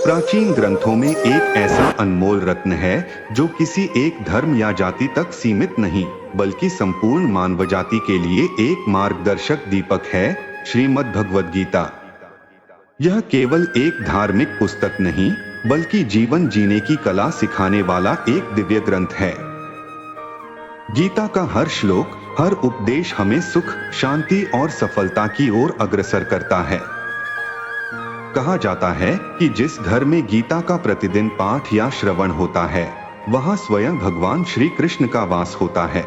प्राचीन ग्रंथों में एक ऐसा अनमोल रत्न है जो किसी एक धर्म या जाति तक सीमित नहीं, बल्कि संपूर्ण मानव जाति के लिए एक मार्गदर्शक दीपक है, श्रीमद् भगवद गीता। यह केवल एक धार्मिक पुस्तक नहीं, बल्कि जीवन जीने की कला सिखाने वाला एक दिव्य ग्रंथ है। गीता का हर श्लोक, हर उपदेश हमें सुख, शांति और सफलता की ओर अग्रसर करता है। कहा जाता है कि जिस घर में गीता का प्रतिदिन पाठ या श्रवण होता है, वहां स्वयं भगवान श्री कृष्ण का वास होता है।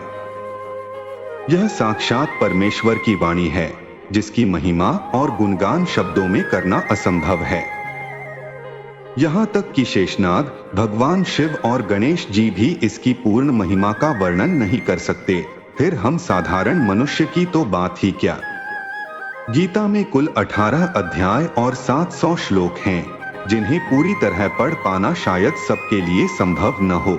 यह साक्षात परमेश्वर की वाणी है, जिसकी महिमा और गुणगान शब्दों में करना असंभव है। यहाँ तक कि शेषनाग, भगवान शिव और गणेश जी भी इसकी पूर्ण महिमा का वर्णन नहीं कर सकते, फिर हम साधारण मनुष्य की तो बात ही क्या। गीता में कुल 18 अध्याय और 700 श्लोक हैं, जिन्हें पूरी तरह पढ़ पाना शायद सबके लिए संभव न हो।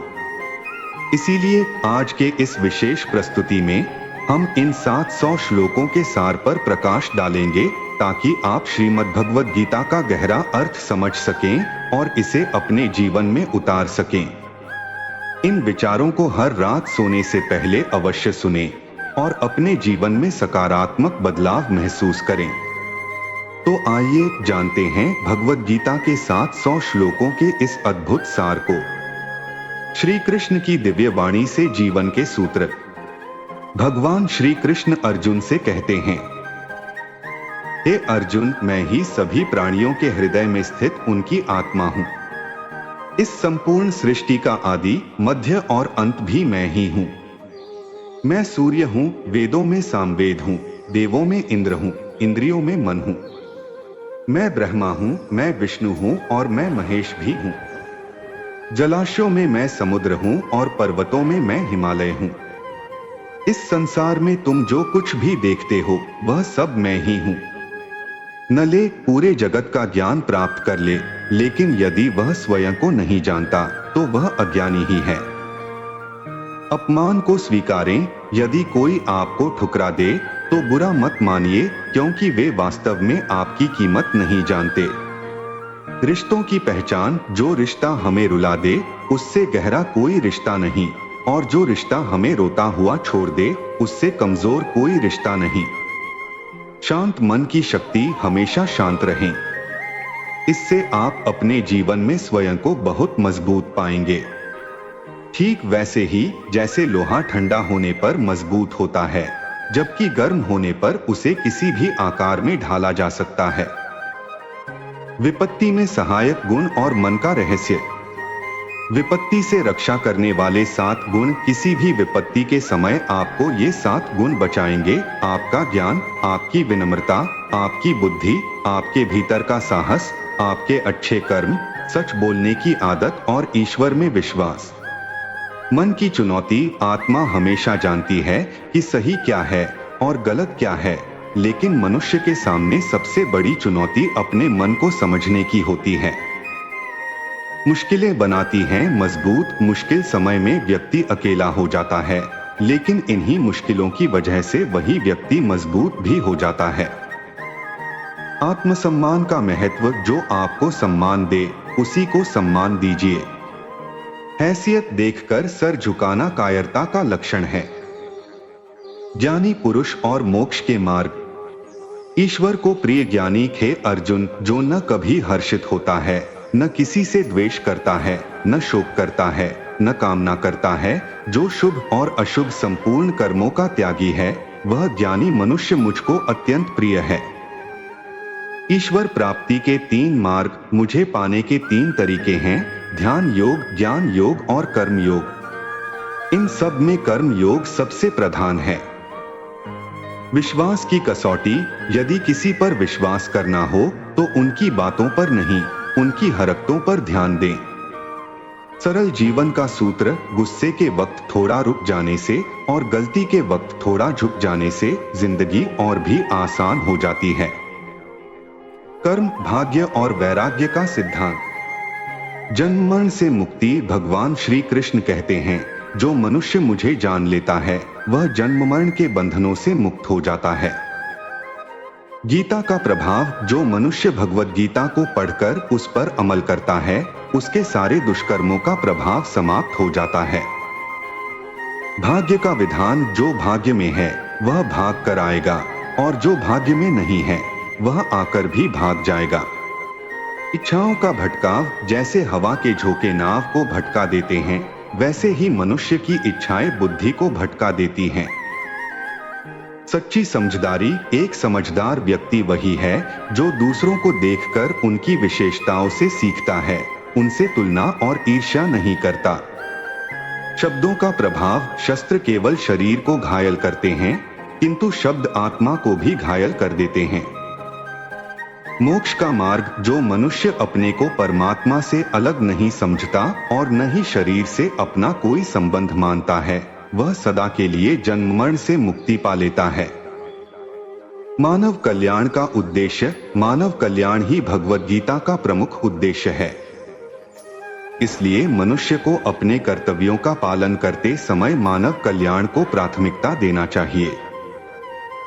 इसीलिए आज के इस विशेष प्रस्तुति में हम इन 700 श्लोकों के सार पर प्रकाश डालेंगे, ताकि आप श्रीमद् भगवद गीता का गहरा अर्थ समझ सकें और इसे अपने जीवन में उतार सकें। इन विचारों को हर रात सोने से पहले अवश्य सुनें और अपने जीवन में सकारात्मक बदलाव महसूस करें। तो आइए जानते हैं भगवद गीता के 700 श्लोकों के इस अद्भुत सार को। श्री कृष्ण की दिव्य वाणी से जीवन के सूत्र। भगवान श्री कृष्ण अर्जुन से कहते हैं, हे अर्जुन, मैं ही सभी प्राणियों के हृदय में स्थित उनकी आत्मा हूं। इस संपूर्ण सृष्टि का आदि, मध्य और अंत भी मैं ही हूं। मैं सूर्य हूं, वेदों में सामवेद हूं, देवों में इंद्र हूं, इंद्रियों में मन हूं। मैं ब्रह्मा हूं, मैं विष्णु हूं और मैं महेश भी हूं। जलाशयों में मैं समुद्र हूं और पर्वतों में मैं हिमालय हूं। इस संसार में तुम जो कुछ भी देखते हो, वह सब मैं ही हूं। न ले, पूरे जगत का ज्ञान प्राप्त कर ले, लेकिन यदि वह स्वयं को नहीं जानता तो वह अज्ञानी ही है। अपमान को स्वीकारें, यदि कोई आपको ठुकरा दे तो बुरा मत मानिए, क्योंकि वे वास्तव में आपकी कीमत नहीं जानते। रिश्तों की पहचान, जो रिश्ता हमें रुला दे उससे गहरा कोई रिश्ता नहीं, और जो रिश्ता हमें रोता हुआ छोड़ दे उससे कमजोर कोई रिश्ता नहीं। शांत मन की शक्ति हमेशा शांत रहें। इससे आप अपने जीवन में स्वयं को बहुत मजबूत पाएंगे। ठीक वैसे ही जैसे लोहा ठंडा होने पर मजबूत होता है, जबकि गर्म होने पर उसे किसी भी आकार में ढाला जा सकता है। विपत्ति में सहायक गुण और मन का रहस्य। विपत्ति से रक्षा करने वाले 7 गुण किसी भी विपत्ति के समय आपको ये 7 गुण बचाएंगे। आपका ज्ञान, आपकी विनम्रता, आपकी बुद्धि, आपके भीतर का साहस, आपके अच्छे कर्म, सच बोलने की आदत और ईश्वर में विश्वास। मन की चुनौती। आत्मा हमेशा जानती है कि सही क्या है और गलत क्या है, लेकिन मनुष्य के सामने सबसे बड़ी चुनौती अपने मन को समझने की होती है। मुश्किलें बनाती हैं मजबूत। मुश्किल समय में व्यक्ति अकेला हो जाता है, लेकिन इन्हीं मुश्किलों की वजह से वही व्यक्ति मजबूत भी हो जाता है। आत्मसम्मान का महत्व। जो आपको सम्मान दे, उसी को सम्मान दीजिए। हैसियत देखकर सर झुकाना कायरता का लक्षण है। ज्ञानी पुरुष और मोक्ष के मार्ग। ईश्वर को प्रिय ज्ञानी हे अर्जुन, जो न कभी हर्षित होता है, न किसी से द्वेष करता है, न शोक करता है, न कामना करता है, जो शुभ और अशुभ संपूर्ण कर्मों का त्यागी है, वह ज्ञानी मनुष्य मुझको अत्यंत प्रिय है। ईश्वर प्राप्ति के 3 मार्ग। मुझे पाने के 3 तरीके हैं: ध्यान योग, ज्ञान योग और कर्म योग। इन सब में कर्म योग सबसे प्रधान है। विश्वास की कसौटी। यदि किसी पर विश्वास करना हो तो उनकी बातों पर नहीं, उनकी हरकतों पर ध्यान दें। सरल जीवन का सूत्र। गुस्से के वक्त थोड़ा रुक जाने से और गलती के वक्त थोड़ा झुक जाने से जिंदगी और भी आसान हो जाती है। कर्म, भाग्य और वैराग्य का सिद्धांत। जन्म मरण से मुक्ति। भगवान श्री कृष्ण कहते हैं, जो मनुष्य मुझे जान लेता है वह जन्म मरण के बंधनों से मुक्त हो जाता है। गीता का प्रभाव, जो मनुष्य भगवत गीता को पढ़कर उस पर अमल करता है, उसके सारे दुष्कर्मों का प्रभाव समाप्त हो जाता है। भाग्य का विधान, जो भाग्य में है वह भाग कर आएगा, और जो भाग्य में नहीं है वह आकर भी भाग जाएगा। इच्छाओं का भटकाव, जैसे हवा के झोंके नाव को भटका देते हैं, वैसे ही मनुष्य की इच्छाएं बुद्धि को भटका देती हैं। सच्ची समझदारी, एक समझदार व्यक्ति वही है जो दूसरों को देखकर उनकी विशेषताओं से सीखता है, उनसे तुलना और ईर्ष्या नहीं करता। शब्दों का प्रभाव, शस्त्र केवल शरीर को घायल करते हैं, किंतु शब्द आत्मा को भी घायल कर देते हैं। मोक्ष का मार्ग, जो मनुष्य अपने को परमात्मा से अलग नहीं समझता और न ही शरीर से अपना कोई संबंध मानता है, वह सदा के लिए जन्म मरण से मुक्ति पा लेता है। मानव कल्याण का उद्देश्य, मानव कल्याण ही भगवद गीता का प्रमुख उद्देश्य है। इसलिए मनुष्य को अपने कर्तव्यों का पालन करते समय मानव कल्याण को प्राथमिकता देना चाहिए।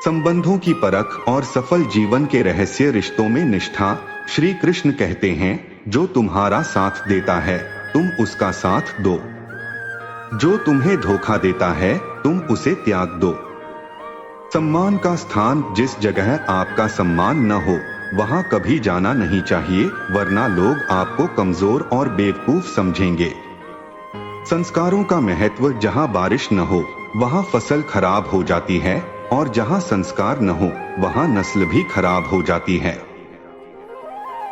संबंधों की परख और सफल जीवन के रहस्य, रिश्तों में निष्ठा। श्री कृष्ण कहते हैं, जो तुम्हारा साथ देता है तुम उसका साथ दो, जो तुम्हें धोखा देता है तुम उसे त्याग दो। सम्मान का स्थान, जिस जगह आपका सम्मान न हो वहां कभी जाना नहीं चाहिए, वरना लोग आपको कमजोर और बेवकूफ समझेंगे। संस्कारों का महत्व, जहां बारिश न हो वहां फसल खराब हो जाती है, और जहां संस्कार न हो वहां नस्ल भी खराब हो जाती है।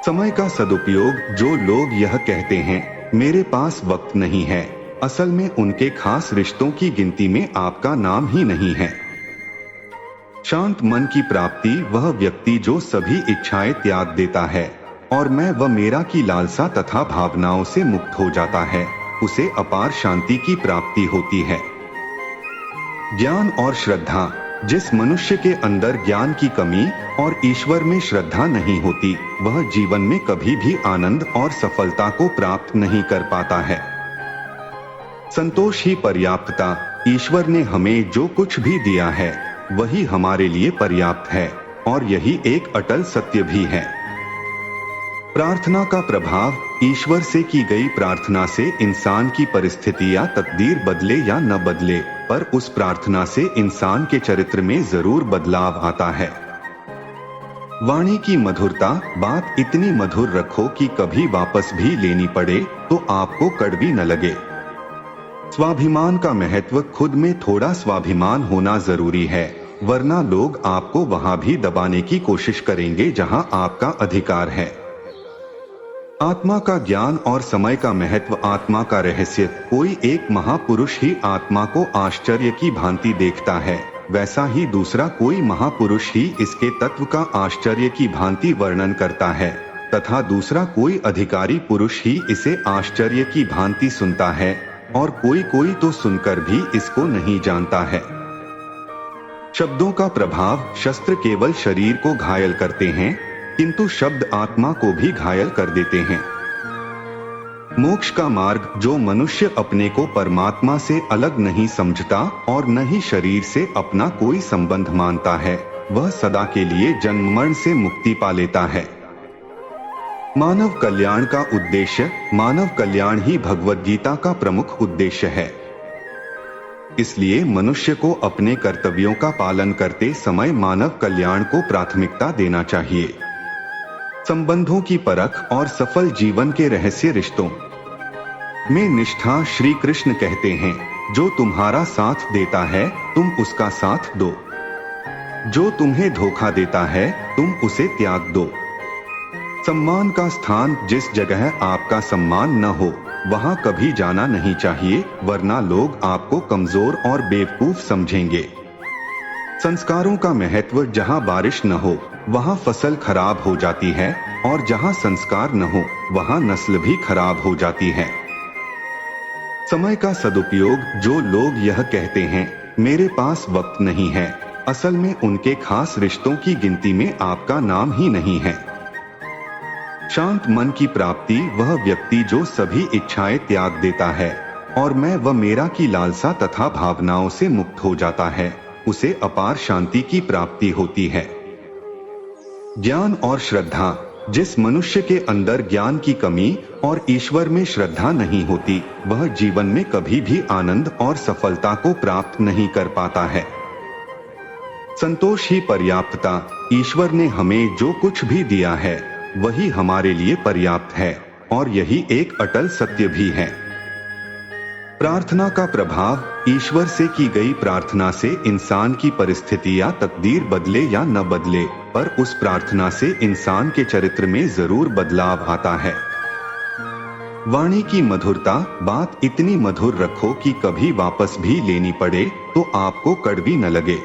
समय का सदुपयोग, जो लोग यह कहते हैं मेरे पास वक्त नहीं है, असल में उनके खास रिश्तों की गिनती में आपका नाम ही नहीं है। शांत मन की प्राप्ति, वह व्यक्ति जो सभी इच्छाएं त्याग देता है और मैं व मेरा की लालसा तथा भावनाओं से मुक्त हो जाता है, उसे अपार शांति की प्राप्ति होती है। ज्ञान और श्रद्धा, जिस मनुष्य के अंदर ज्ञान की कमी और ईश्वर में श्रद्धा नहीं होती, वह जीवन में कभी भी आनंद और सफलता को प्राप्त नहीं कर पाता है। संतोष ही पर्याप्तता, ईश्वर ने हमें जो कुछ भी दिया है वही हमारे लिए पर्याप्त है, और यही एक अटल सत्य भी है। प्रार्थना का प्रभाव, ईश्वर से की गई प्रार्थना से इंसान की परिस्थिति या तकदीर बदले या न बदले, पर उस प्रार्थना से इंसान के चरित्र में जरूर बदलाव आता है। वाणी की मधुरता, बात इतनी मधुर रखो कि कभी वापस भी लेनी पड़े तो आपको कड़वी न लगे। स्वाभिमान का महत्व, खुद में थोड़ा स्वाभिमान होना जरूरी है, वरना लोग आपको वहां भी दबाने की कोशिश करेंगे जहां आपका अधिकार है। आत्मा का ज्ञान और समय का महत्व, आत्मा का रहस्य, कोई एक महापुरुष ही आत्मा को आश्चर्य की भांति देखता है, वैसा ही दूसरा कोई महापुरुष ही इसके तत्व का आश्चर्य की भांति वर्णन करता है, तथा दूसरा कोई अधिकारी पुरुष ही इसे आश्चर्य की भांति सुनता है, और कोई कोई तो सुनकर भी इसको नहीं जानता है। शब्दों का प्रभाव, शस्त्र केवल शरीर को घायल करते हैं, किंतु शब्द आत्मा को भी घायल कर देते हैं। मोक्ष का मार्ग, जो मनुष्य अपने को परमात्मा से अलग नहीं समझता और न ही शरीर से अपना कोई संबंध मानता है, वह सदा के लिए जन्म मरण से मुक्ति पा लेता है। मानव कल्याण का उद्देश्य, मानव कल्याण ही भगवद गीता का प्रमुख उद्देश्य है। इसलिए मनुष्य को अपने कर्तव्यों का पालन करते समय मानव कल्याण को प्राथमिकता देना चाहिए। संबंधों की परख और सफल जीवन के रहस्य, रिश्तों में निष्ठा। श्री कृष्ण कहते हैं, जो तुम्हारा साथ देता है तुम उसका साथ दो, जो तुम्हें धोखा देता है तुम उसे त्याग दो। सम्मान का स्थान, जिस जगह आपका सम्मान न हो वहां कभी जाना नहीं चाहिए, वरना लोग आपको कमजोर और बेवकूफ समझेंगे। संस्कारों का महत्व, जहां बारिश न हो वहां फसल खराब हो जाती है, और जहां संस्कार न हो वहां नस्ल भी खराब हो जाती है। समय का सदुपयोग, जो लोग यह कहते हैं मेरे पास वक्त नहीं है, असल में उनके खास रिश्तों की गिनती में आपका नाम ही नहीं है। शांत मन की प्राप्ति, वह व्यक्ति जो सभी इच्छाएं त्याग देता है और मैं व मेरा की लालसा तथा भावनाओं से मुक्त हो जाता है, उसे अपार शांति की प्राप्ति होती है। ज्ञान और श्रद्धा। जिस मनुष्य के अंदर ज्ञान की कमी और ईश्वर में श्रद्धा नहीं होती, वह जीवन में कभी भी आनंद और सफलता को प्राप्त नहीं कर पाता है। संतोष ही पर्याप्तता। ईश्वर ने हमें जो कुछ भी दिया है वही हमारे लिए पर्याप्त है, और यही एक अटल सत्य भी है। प्रार्थना का प्रभाव। ईश्वर से की गई प्रार्थना से इंसान की परिस्थिति या तकदीर बदले या न बदले, पर उस प्रार्थना से इंसान के चरित्र में जरूर बदलाव आता है। वाणी की मधुरता। बात इतनी मधुर रखो कि कभी वापस भी लेनी पड़े तो आपको कड़वी न लगे।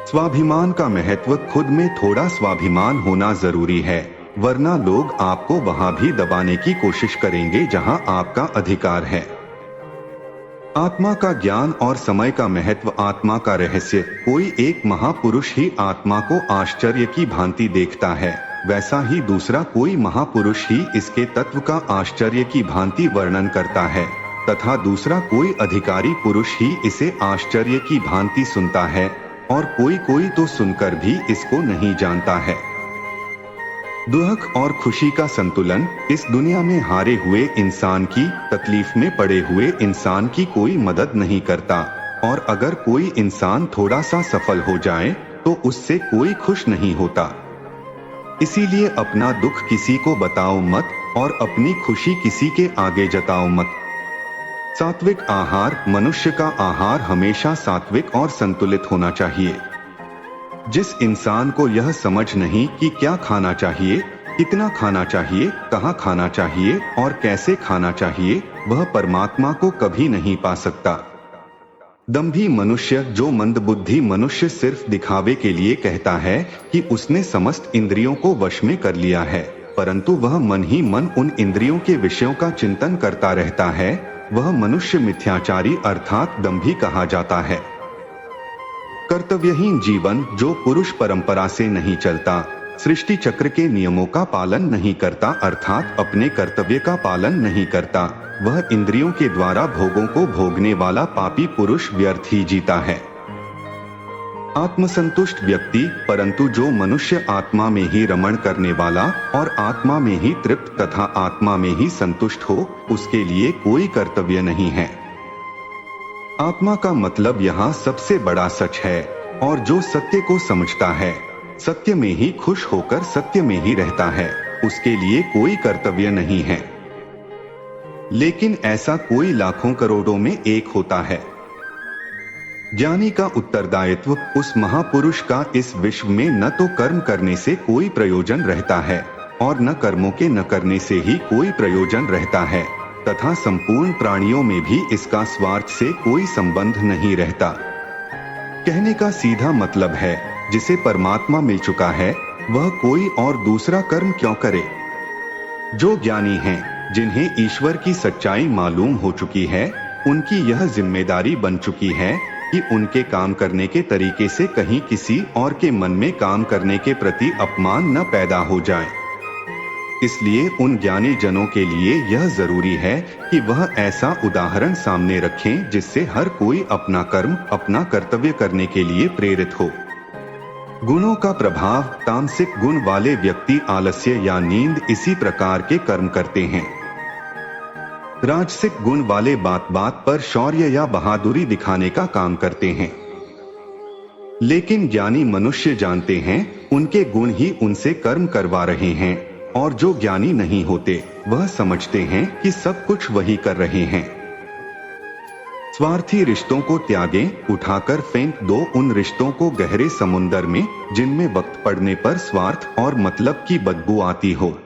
स्वाभिमान का महत्व। खुद में थोड़ा स्वाभिमान होना जरूरी है, वरना लोग आपको वहां भी दबाने की कोशिश करेंगे जहां आपका अधिकार है। आत्मा का ज्ञान और समय का महत्व। आत्मा का रहस्य। कोई एक महापुरुष ही आत्मा को आश्चर्य की भांति देखता है, वैसा ही दूसरा कोई महापुरुष ही इसके तत्व का आश्चर्य की भांति वर्णन करता है, तथा दूसरा कोई अधिकारी पुरुष ही इसे आश्चर्य की भांति सुनता है, और कोई तो सुनकर भी इसको नहीं जानता है। दुख और खुशी का संतुलन। इस दुनिया में हारे हुए इंसान की, तकलीफ में पड़े हुए इंसान की कोई मदद नहीं करता, और अगर कोई इंसान थोड़ा सा सफल हो जाए तो उससे कोई खुश नहीं होता। इसीलिए अपना दुख किसी को बताओ मत, और अपनी खुशी किसी के आगे जताओ मत। सात्विक आहार। मनुष्य का आहार हमेशा सात्विक और संतुलित होना चाहिए। जिस इंसान को यह समझ नहीं कि क्या खाना चाहिए, कितना खाना चाहिए, कहाँ खाना चाहिए और कैसे खाना चाहिए, वह परमात्मा को कभी नहीं पा सकता। दंभी मनुष्य। जो मंदबुद्धि मनुष्य सिर्फ दिखावे के लिए कहता है कि उसने समस्त इंद्रियों को वश में कर लिया है, परंतु वह मन ही मन उन इंद्रियों के विषयों का चिंतन करता रहता है, वह मनुष्य मिथ्याचारी अर्थात दंभी कहा जाता है। कर्तव्यहीन जीवन। जो पुरुष परंपरा से नहीं चलता, सृष्टि चक्र के नियमों का पालन नहीं करता, अर्थात अपने कर्तव्य का पालन नहीं करता, वह इंद्रियों के द्वारा भोगों को भोगने वाला पापी पुरुष व्यर्थ ही जीता है। आत्मसंतुष्ट व्यक्ति। परंतु जो मनुष्य आत्मा में ही रमण करने वाला और आत्मा में ही तृप्त तथा आत्मा में ही संतुष्ट हो, उसके लिए कोई कर्तव्य नहीं है। आत्मा का मतलब यहाँ सबसे बड़ा सच है, और जो सत्य को समझता है, सत्य में ही खुश होकर सत्य में ही रहता है, उसके लिए कोई कर्तव्य नहीं है। लेकिन ऐसा कोई लाखों करोड़ों में एक होता है। ज्ञानी का उत्तरदायित्व। उस महापुरुष का इस विश्व में न तो कर्म करने से कोई प्रयोजन रहता है, और न कर्मों के न करने से ही कोई प्रयोजन रहता है, तथा संपूर्ण प्राणियों में भी इसका स्वार्थ से कोई संबंध नहीं रहता। कहने का सीधा मतलब है, जिसे परमात्मा मिल चुका है वह कोई और दूसरा कर्म क्यों करे। जो ज्ञानी हैं, जिन्हें ईश्वर की सच्चाई मालूम हो चुकी है, उनकी यह जिम्मेदारी बन चुकी है कि उनके काम करने के तरीके से कहीं किसी और के मन में काम करने के प्रति अपमान न पैदा हो जाए। इसलिए उन ज्ञानी जनों के लिए यह जरूरी है कि वह ऐसा उदाहरण सामने रखें जिससे हर कोई अपना कर्म, अपना कर्तव्य करने के लिए प्रेरित हो। गुणों का प्रभाव। तामसिक गुण वाले व्यक्ति आलस्य या नींद इसी प्रकार के कर्म करते हैं। राजसिक गुण वाले बात बात पर शौर्य या बहादुरी दिखाने का काम करते हैं। लेकिन ज्ञानी मनुष्य जानते हैं उनके गुण ही उनसे कर्म करवा रहे हैं, और जो ज्ञानी नहीं होते वह समझते हैं कि सब कुछ वही कर रहे हैं। स्वार्थी रिश्तों को त्यागें, उठाकर फेंक दो उन रिश्तों को गहरे समुंदर में जिनमें वक्त पड़ने पर स्वार्थ और मतलब की बदबू आती हो।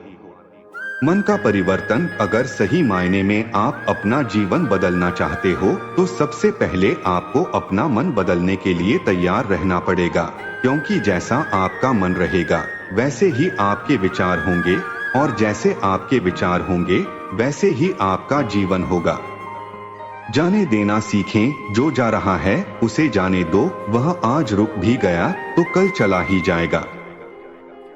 मन का परिवर्तन। अगर सही मायने में आप अपना जीवन बदलना चाहते हो तो सबसे पहले आपको अपना मन बदलने के लिए तैयार रहना पड़ेगा, क्योंकि जैसा आपका मन रहेगा वैसे ही आपके विचार होंगे, और जैसे आपके विचार होंगे वैसे ही आपका जीवन होगा। जाने देना सीखें। जो जा रहा है उसे जाने दो, वह आज रुक भी गया तो कल चला ही जाएगा।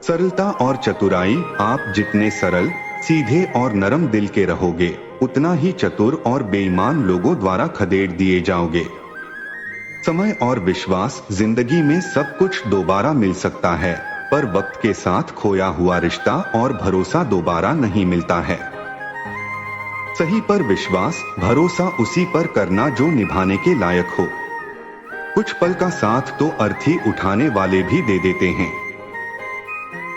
सरलता और चतुराई। आप जितने सरल, सीधे और नरम दिल के रहोगे, उतना ही चतुर और बेईमान लोगों द्वारा खदेड़ दिए जाओगे। समय और विश्वास। जिंदगी में सब कुछ दोबारा मिल सकता है, पर वक्त के साथ खोया हुआ रिश्ता और भरोसा दोबारा नहीं मिलता है। सही पर विश्वास, भरोसा उसी पर करना जो निभाने के लायक हो। कुछ पल का साथ तो अर्थी उठाने वाले भी दे देते हैं।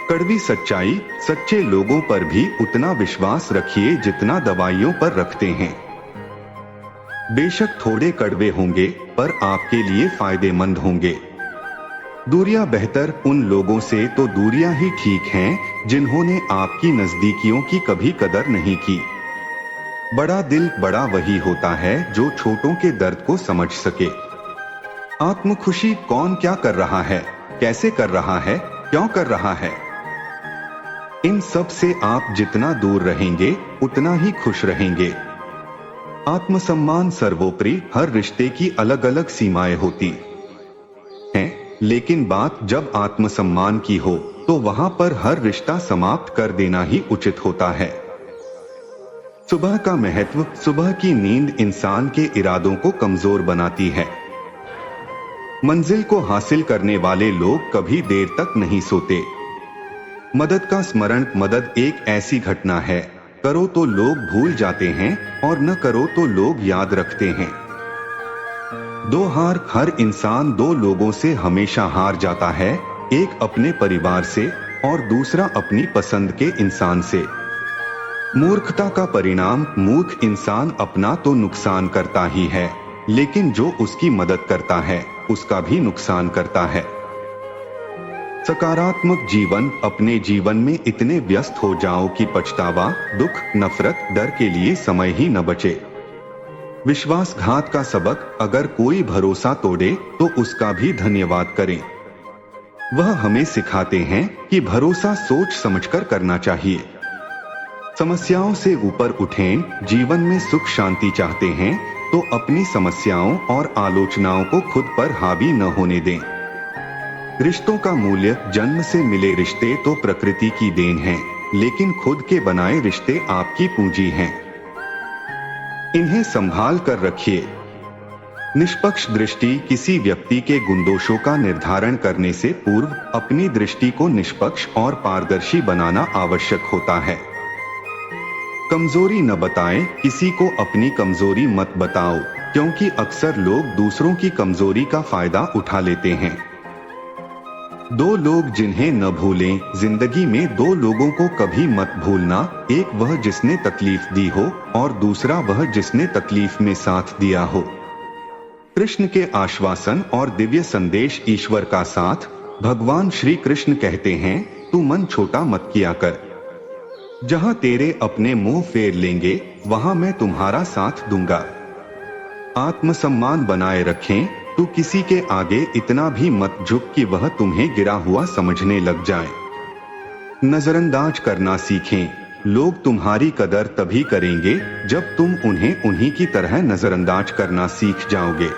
कड़वी सच्चाई, सच्चे लोगों पर भी उतना विश्वास रखिए जितना दवाइयों पर रखते हैं। बेशक थोड़े कड़वे होंगे पर आपके लिए फायदेमंद होंगे। दूरियां बेहतर उन लोगों से तो दूरियां ही ठीक हैं जिन्होंने आपकी नजदीकियों की कभी कदर नहीं की। बड़ा दिल बड़ा वही होता है जो छोटों के दर्द को समझ सके। आत्म खुशी कौन क्या कर रहा है, कैसे कर रहा है, क्यों कर रहा है, इन सब से आप जितना दूर रहेंगे उतना ही खुश रहेंगे। आत्मसम्मान सर्वोपरि। हर रिश्ते की अलग अलग सीमाएं होती हैं, लेकिन बात जब आत्मसम्मान की हो तो वहां पर हर रिश्ता समाप्त कर देना ही उचित होता है। सुबह का महत्व। सुबह की नींद इंसान के इरादों को कमजोर बनाती है। मंजिल को हासिल करने वाले लोग कभी देर तक नहीं सोते। मदद का स्मरण। मदद एक ऐसी घटना है, करो तो लोग भूल जाते हैं और न करो तो लोग याद रखते हैं। दो हार। हर इंसान दो लोगों से हमेशा हार जाता है, एक अपने परिवार से और दूसरा अपनी पसंद के इंसान से। मूर्खता का परिणाम। मूर्ख इंसान अपना तो नुकसान करता ही है, लेकिन जो उसकी मदद करता है उसका भी नुकसान करता है। सकारात्मक जीवन। अपने जीवन में इतने व्यस्त हो जाओ कि पछतावा, दुख, नफरत, डर के लिए समय ही न बचे। विश्वासघात का सबक। अगर कोई भरोसा तोड़े तो उसका भी धन्यवाद करें। वह हमें सिखाते हैं कि भरोसा सोच समझकर करना चाहिए। समस्याओं से ऊपर उठें। जीवन में सुख शांति चाहते हैं तो अपनी समस्याओं और आलोचनाओं को खुद पर हावी न होने दें। रिश्तों का मूल्य। जन्म से मिले रिश्ते तो प्रकृति की देन हैं, लेकिन खुद के बनाए रिश्ते आपकी पूंजी हैं। इन्हें संभाल कर रखिए। निष्पक्ष दृष्टि। किसी व्यक्ति के गुणदोषों का निर्धारण करने से पूर्व अपनी दृष्टि को निष्पक्ष और पारदर्शी बनाना आवश्यक होता है। कमजोरी न बताएं। किसी को अपनी कमजोरी मत बताओ, क्योंकि अक्सर लोग दूसरों की कमजोरी का फायदा उठा लेते हैं। दो लोग जिन्हें न भूलें। जिंदगी में दो लोगों को कभी मत भूलना, एक वह जिसने तकलीफ दी हो और दूसरा वह जिसने तकलीफ में साथ दिया हो। कृष्ण के आश्वासन और दिव्य संदेश। ईश्वर का साथ। भगवान श्री कृष्ण कहते हैं, तू मन छोटा मत किया कर। जहां तेरे अपने मुंह फेर लेंगे वहां मैं तुम्हारा साथ दूंगा। आत्मसम्मान बनाए रखें। तू किसी के आगे इतना भी मत झुक कि वह तुम्हें गिरा हुआ समझने लग जाए। नजरअंदाज करना सीखें। लोग तुम्हारी कदर तभी करेंगे जब तुम उन्हें उन्हीं की तरह नजरअंदाज करना सीख जाओगे।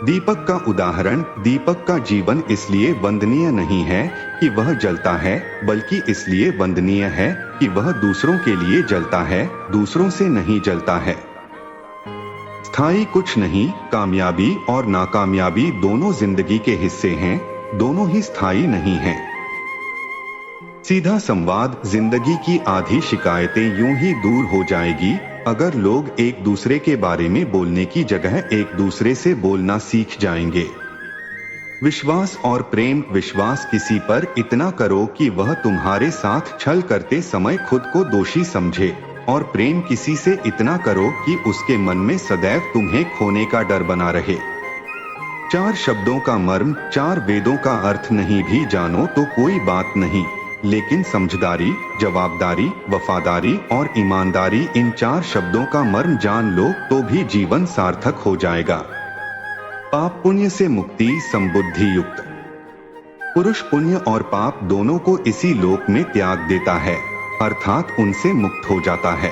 दीपक का उदाहरण। दीपक का जीवन इसलिए वंदनीय नहीं है कि वह जलता है, बल्कि इसलिए वंदनीय है कि वह दूसरों के लिए जलता है, दूसरों से नहीं जलता है। स्थायी कुछ नहीं। कामयाबी और नाकामयाबी दोनों जिंदगी के हिस्से हैं, दोनों ही स्थायी नहीं हैं। सीधा संवाद। जिंदगी की आधी शिकायतें यूं ही दूर हो जाएगी अगर लोग एक दूसरे के बारे में बोलने की जगह एक दूसरे से बोलना सीख जाएंगे। विश्वास और प्रेम। विश्वास किसी पर इतना करो कि वह तुम्हारे साथ छल करते समय खुद को दोषी समझे, और प्रेम किसी से इतना करो कि उसके मन में सदैव तुम्हें खोने का डर बना रहे। चार शब्दों का मर्म। चार वेदों का अर्थ नहीं भी जानो तो कोई बात नहीं, लेकिन समझदारी, जवाबदारी, वफादारी और ईमानदारी, इन चार शब्दों का मर्म जान लो तो भी जीवन सार्थक हो जाएगा। पाप पुण्य से मुक्ति। संबुद्धि युक्त पुरुष पुण्य और पाप दोनों को इसी लोक में त्याग देता है, अर्थात उनसे मुक्त हो जाता है।